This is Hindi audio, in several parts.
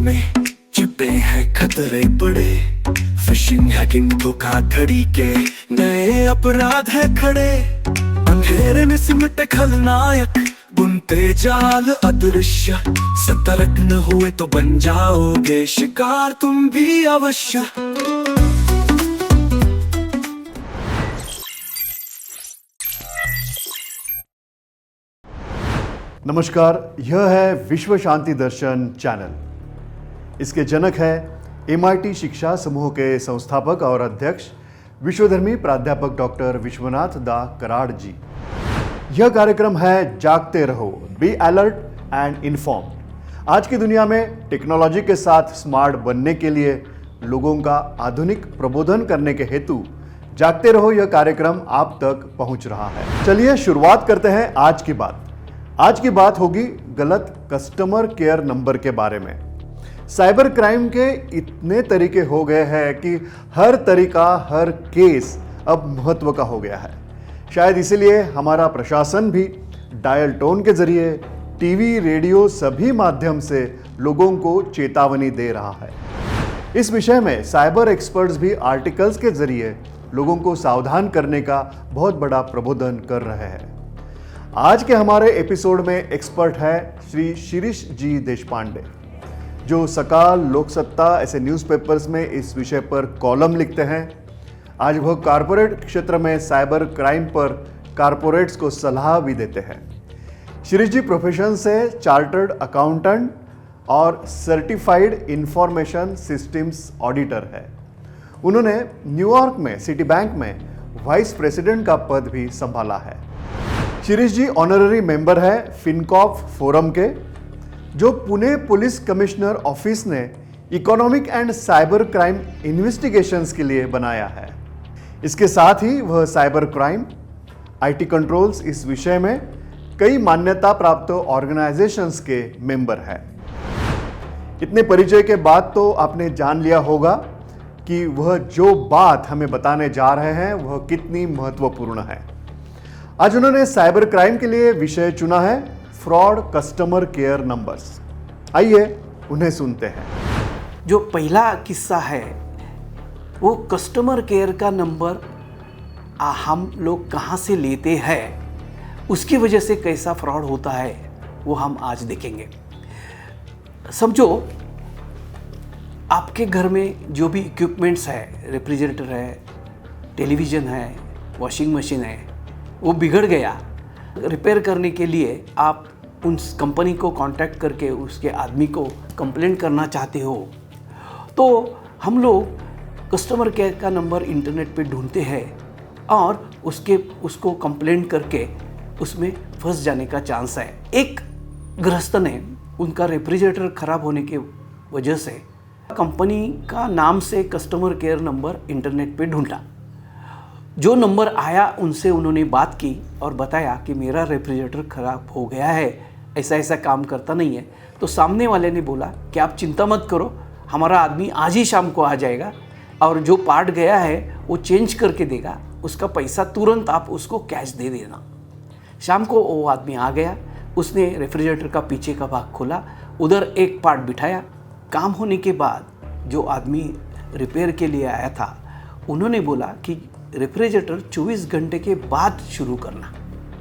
में छिपे हैं खतरे बड़े। फिशिंग, हैकिंग, धोखाधड़ी के नए अपराध है खड़े। अंधेरे में सिमटे खलनायक, बुनते जाल अदृश्य। सतर्क न हुए तो बन जाओगे शिकार तुम भी अवश्य। नमस्कार, यह है विश्व शांति दर्शन चैनल। इसके जनक हैं MIT शिक्षा समूह के संस्थापक और अध्यक्ष विश्वधर्मी प्राध्यापक डॉक्टर विश्वनाथ दा कराड़ जी। यह कार्यक्रम है जागते रहो, बी अलर्ट एंड इन्फॉर्म्ड। आज की दुनिया में टेक्नोलॉजी के साथ स्मार्ट बनने के लिए लोगों का आधुनिक प्रबोधन करने के हेतु जागते रहो यह कार्यक्रम आप तक पहुंच रहा है। चलिए शुरुआत करते हैं आज की बात। आज की बात होगी गलत कस्टमर केयर नंबर के बारे में। साइबर क्राइम के इतने तरीके हो गए हैं कि हर तरीका, हर केस अब महत्व का हो गया है। शायद इसीलिए हमारा प्रशासन भी डायल टोन के जरिए, टीवी, रेडियो सभी माध्यम से लोगों को चेतावनी दे रहा है। इस विषय में साइबर एक्सपर्ट्स भी आर्टिकल्स के जरिए लोगों को सावधान करने का बहुत बड़ा प्रबोधन कर रहे हैं। आज के हमारे एपिसोड में एक्सपर्ट है श्री शिरीष जी देशपांडे, जो सकाल, लोकसत्ता ऐसे न्यूज़पेपर्स में इस विषय पर कॉलम लिखते हैं। आज वह कॉरपोरेट क्षेत्र में साइबर क्राइम पर कॉरपोरेट्स को सलाह भी देते हैं। शिरीष जी प्रोफेशन से चार्टर्ड अकाउंटेंट और सर्टिफाइड इंफॉर्मेशन सिस्टम्स ऑडिटर है। उन्होंने न्यूयॉर्क में सिटी बैंक में वाइस प्रेसिडेंट का पद भी संभाला है। शिरीष जी ऑनररी मेंबर है फिनकॉप फोरम के, जो पुणे पुलिस कमिश्नर ऑफिस ने economic and cyber crime investigations के लिए बनाया है। इसके साथ ही वह साइबर क्राइम, IT कंट्रोल्स इस विषय में कई मान्यता प्राप्त ऑर्गेनाइजेशंस के मेंबर है। इतने परिचय के बाद तो आपने जान लिया होगा कि वह जो बात हमें बताने जा रहे हैं वह कितनी महत्वपूर्ण है। आज उन्होंने साइबर क्राइम के लिए विषय चुना है फ्रॉड कस्टमर केयर नंबर्स। आइए उन्हें सुनते हैं। जो पहला किस्सा है वो कस्टमर केयर का नंबर हम लोग कहाँ से लेते हैं, उसकी वजह से कैसा फ्रॉड होता है वो हम आज देखेंगे। समझो आपके घर में जो भी इक्विपमेंट्स है, रेफ्रिजरेटर है, टेलीविज़न है, वॉशिंग मशीन है, वो बिगड़ गया। रिपेयर करने के लिए आप उस कंपनी को कांटेक्ट करके उसके आदमी को कंप्लेंट करना चाहते हो, तो हम लोग कस्टमर केयर का नंबर इंटरनेट पे ढूंढते हैं और उसको कंप्लेंट करके उसमें फंस जाने का चांस है। एक गृहस्थ ने उनका रेफ्रिजरेटर ख़राब होने के वजह से कंपनी का नाम से कस्टमर केयर नंबर इंटरनेट पे ढूंढा। जो नंबर आया उनसे उन्होंने बात की और बताया कि मेरा रेफ्रिजरेटर ख़राब हो गया है, ऐसा ऐसा काम करता नहीं है। तो सामने वाले ने बोला कि आप चिंता मत करो, हमारा आदमी आज ही शाम को आ जाएगा और जो पार्ट गया है वो चेंज करके देगा, उसका पैसा तुरंत आप उसको कैश दे देना। शाम को वो आदमी आ गया, उसने रेफ्रिजरेटर का पीछे का भाग खोला, उधर एक पार्ट बिठाया। काम होने के बाद जो आदमी रिपेयर के लिए आया था उन्होंने बोला कि रेफ्रिजरेटर 24 घंटे के बाद शुरू करना।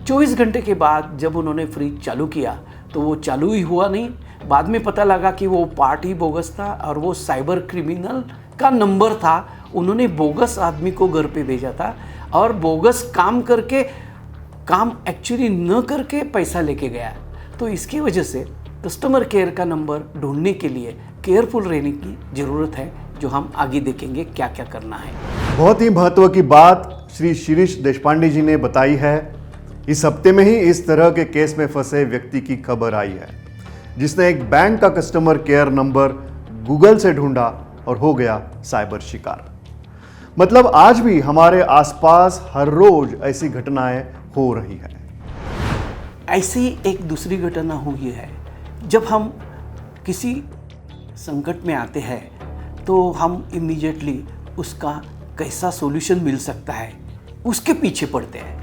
24 घंटे के बाद जब उन्होंने फ्रिज चालू किया तो वो चालू ही हुआ नहीं। बाद में पता लगा कि वो पार्ट ही बोगस था और वो साइबर क्रिमिनल का नंबर था। उन्होंने बोगस आदमी को घर पे भेजा था और बोगस काम करके, काम एक्चुअली न करके पैसा लेके गया। तो इसकी वजह से कस्टमर केयर का नंबर ढूंढने के लिए केयरफुल रहने की ज़रूरत है, जो हम आगे देखेंगे क्या क्या करना है। बहुत ही महत्व की बात श्री शिरीष देशपांडे जी ने बताई है। इस हफ्ते में ही इस तरह के केस में फंसे व्यक्ति की खबर आई है, जिसने एक बैंक का कस्टमर केयर नंबर गूगल से ढूंढा और हो गया साइबर शिकार। मतलब आज भी हमारे आसपास हर रोज ऐसी घटनाएं हो रही है। ऐसी एक दूसरी घटना हुई है। जब हम किसी संकट में आते हैं तो हम इमीडिएटली उसका कैसा सॉल्यूशन मिल सकता है उसके पीछे पड़ते हैं।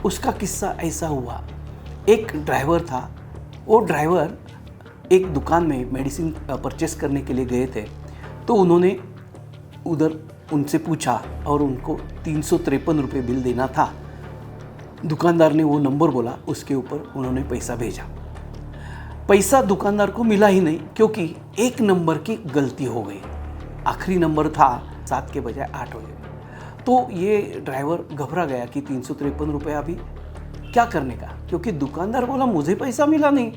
उसका किस्सा ऐसा हुआ, एक ड्राइवर था। वो ड्राइवर एक दुकान में मेडिसिन परचेस करने के लिए गए थे, तो उन्होंने उधर उनसे पूछा और उनको 353 रुपये बिल देना था। दुकानदार ने वो नंबर बोला, उसके ऊपर उन्होंने पैसा भेजा। पैसा दुकानदार को मिला ही नहीं, क्योंकि एक नंबर की गलती हो गई। आखिरी नंबर था 7 के बजाय 8 हो गया। तो ये ड्राइवर घबरा गया कि 353 रुपये अभी क्या करने का, क्योंकि दुकानदार बोला मुझे पैसा मिला नहीं,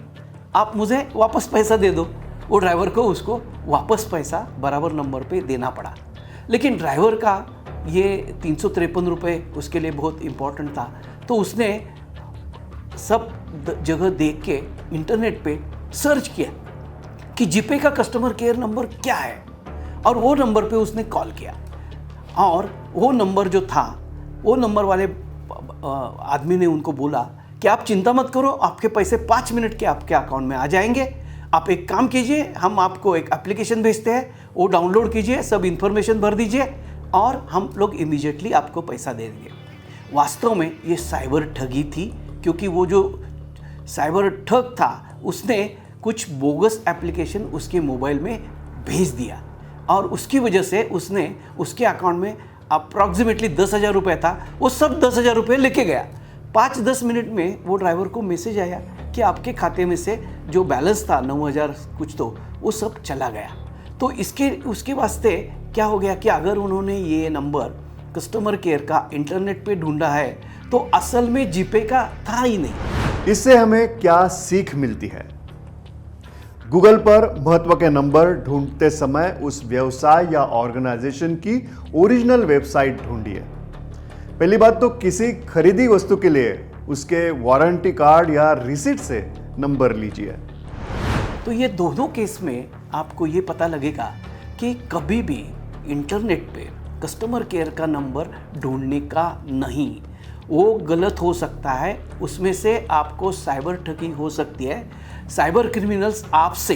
आप मुझे वापस पैसा दे दो। वो ड्राइवर को उसको वापस पैसा बराबर नंबर पे देना पड़ा। लेकिन ड्राइवर का ये 353 रुपये उसके लिए बहुत इम्पोर्टेंट था, तो उसने सब जगह देख के इंटरनेट पे सर्च किया कि जीपे का कस्टमर केयर नंबर क्या है, और वो नंबर पे उसने कॉल किया। और वो नंबर जो था, वो नंबर वाले आदमी ने उनको बोला कि आप चिंता मत करो, आपके पैसे 5 मिनट के आपके अकाउंट में आ जाएंगे। आप एक काम कीजिए, हम आपको एक एप्लीकेशन भेजते हैं, वो डाउनलोड कीजिए, सब इन्फॉर्मेशन भर दीजिए और हम लोग इमीडिएटली आपको पैसा दे देंगे। वास्तव में ये साइबर ठगी थी, क्योंकि वो जो साइबर ठग था उसने कुछ बोगस एप्लीकेशन उसके मोबाइल में भेज दिया, और उसकी वजह से उसने उसके अकाउंट में अप्रॉक्सीमेटली 10,000 रुपये था, वो सब 10,000 रुपये लेके गया। 5-10 मिनट में वो ड्राइवर को मैसेज आया कि आपके खाते में से जो बैलेंस था 9,000 कुछ, तो वो सब चला गया। तो उसके वास्ते क्या हो गया कि अगर उन्होंने ये नंबर कस्टमर केयर का इंटरनेट पे ढूंढा है तो असल में जीपे का था ही नहीं। इससे हमें क्या सीख मिलती है? गूगल पर महत्व के नंबर ढूंढते समय उस व्यवसाय या ऑर्गेनाइजेशन की ओरिजिनल वेबसाइट ढूंढिए। पहली बात तो किसी खरीदी वस्तु के लिए उसके वारंटी कार्ड या रिसीट से नंबर लीजिए। तो ये दोनों केस में आपको ये पता लगेगा कि कभी भी इंटरनेट पे कस्टमर केयर का नंबर ढूंढने का नहीं, वो गलत हो सकता है। उसमें से आपको साइबर ठगी हो सकती है। साइबर क्रिमिनल्स आपसे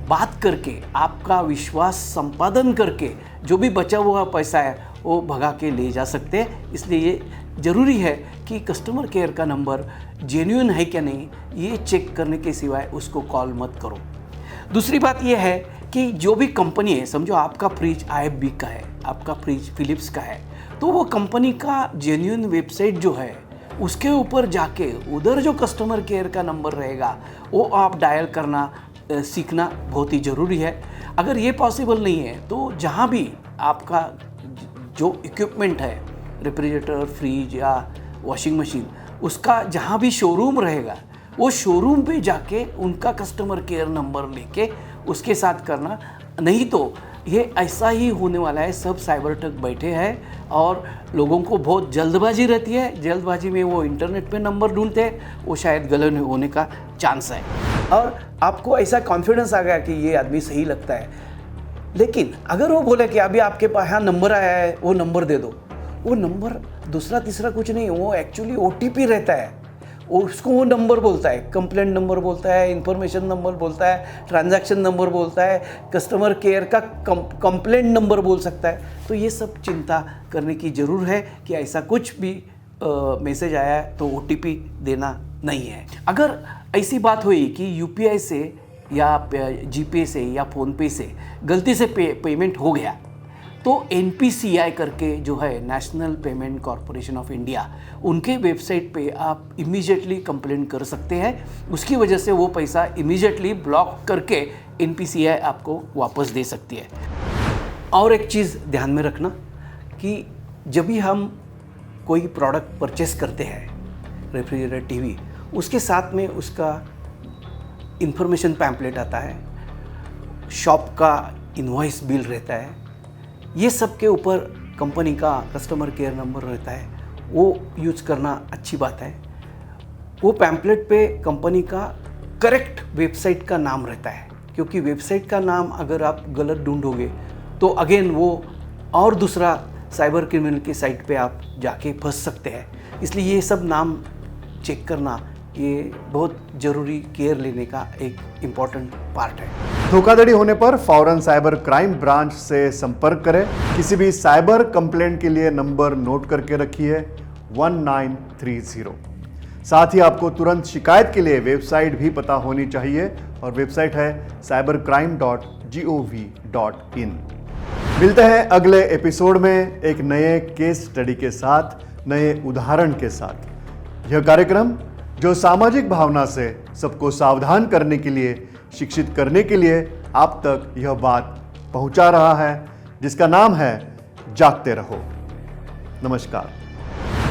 बात करके, आपका विश्वास संपादन करके जो भी बचा हुआ पैसा है वो भगा के ले जा सकते हैं। इसलिए ये ज़रूरी है कि कस्टमर केयर का नंबर जेन्युइन है क्या नहीं, ये चेक करने के सिवाय उसको कॉल मत करो। दूसरी बात ये है कि जो भी कंपनी है, समझो आपका फ्रिज IFB का है, आपका फ्रिज फिलिप्स का है, तो वो कंपनी का जेन्युइन वेबसाइट जो है उसके ऊपर जाके उधर जो कस्टमर केयर का नंबर रहेगा वो आप डायल करना सीखना बहुत ही ज़रूरी है। अगर ये पॉसिबल नहीं है तो जहाँ भी आपका जो इक्विपमेंट है, रेफ्रिजरेटर, फ्रिज या वॉशिंग मशीन, उसका जहाँ भी शोरूम रहेगा वो शोरूम पे जाके उनका कस्टमर केयर नंबर लेके उसके साथ करना। नहीं तो ये ऐसा ही होने वाला है। सब साइबर ठग बैठे हैं और लोगों को बहुत जल्दबाजी रहती है। जल्दबाजी में वो इंटरनेट पे नंबर ढूंढते हैं, वो शायद गलत होने का चांस है। और आपको ऐसा कॉन्फिडेंस आ गया कि ये आदमी सही लगता है। लेकिन अगर वो बोले कि अभी आपके पास यहाँ नंबर आया है, वो नंबर दे दो, वो नंबर दूसरा तीसरा कुछ नहीं, वो एक्चुअली OTP रहता है। उसको वो नंबर बोलता है, कंप्लेंट नंबर बोलता है, इंफॉर्मेशन नंबर बोलता है, ट्रांजैक्शन नंबर बोलता है, कस्टमर केयर का कंप्लेंट नंबर बोल सकता है। तो ये सब चिंता करने की ज़रूर है कि ऐसा कुछ भी मैसेज आया है तो OTP देना नहीं है। अगर ऐसी बात हुई कि UPI से या GPay से या फ़ोनपे से गलती से पेमेंट हो गया, तो NPCI करके जो है, national payment corporation of India, उनके वेबसाइट पे आप इमीडिएटली कंप्लेन कर सकते हैं। उसकी वजह से वो पैसा इमीडिएटली ब्लॉक करके NPCI आपको वापस दे सकती है। और एक चीज़ ध्यान में रखना कि जब भी हम कोई प्रोडक्ट परचेस करते हैं, रेफ्रिजरेटर, TV, उसके साथ में उसका इंफॉर्मेशन पैम्पलेट आता है, शॉप का इनवॉइस बिल रहता है, ये सब के ऊपर कंपनी का कस्टमर केयर नंबर रहता है। वो यूज़ करना अच्छी बात है। वो पैम्पलेट पे कंपनी का करेक्ट वेबसाइट का नाम रहता है, क्योंकि वेबसाइट का नाम अगर आप गलत ढूंढोगे तो अगेन वो और दूसरा साइबर क्रिमिनल की साइट पे आप जाके फंस सकते हैं। इसलिए ये सब नाम चेक करना ये बहुत ज़रूरी केयर लेने का एक इम्पॉर्टेंट पार्ट है। धोखाधड़ी होने पर फौरन साइबर क्राइम ब्रांच से संपर्क करें। किसी भी साइबर कंप्लेंट के लिए नंबर नोट करके रखिए 1930। साथ ही आपको तुरंत शिकायत के लिए वेबसाइट भी पता होनी चाहिए और वेबसाइट है cybercrime.gov.in। मिलते हैं अगले एपिसोड में एक नए केस स्टडी के साथ, नए उदाहरण के साथ। यह कार्यक्रम जो सामाजिक भावना से सबको सावधान करने के लिए, शिक्षित करने के लिए आप तक यह बात पहुंचा रहा है, जिसका नाम है जागते रहो। नमस्कार।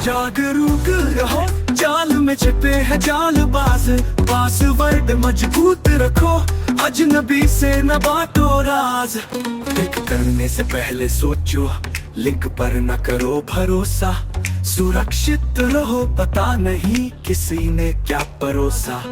जागरूक रहो, जाल में छिपे हैं जालबाज, पासवर्ड मजबूत रखो, अजनबी से न बांटो राज। क्लिक करने से पहले सोचो, लिंक पर न करो भरोसा, सुरक्षित रहो, पता नहीं किसी ने क्या परोसा।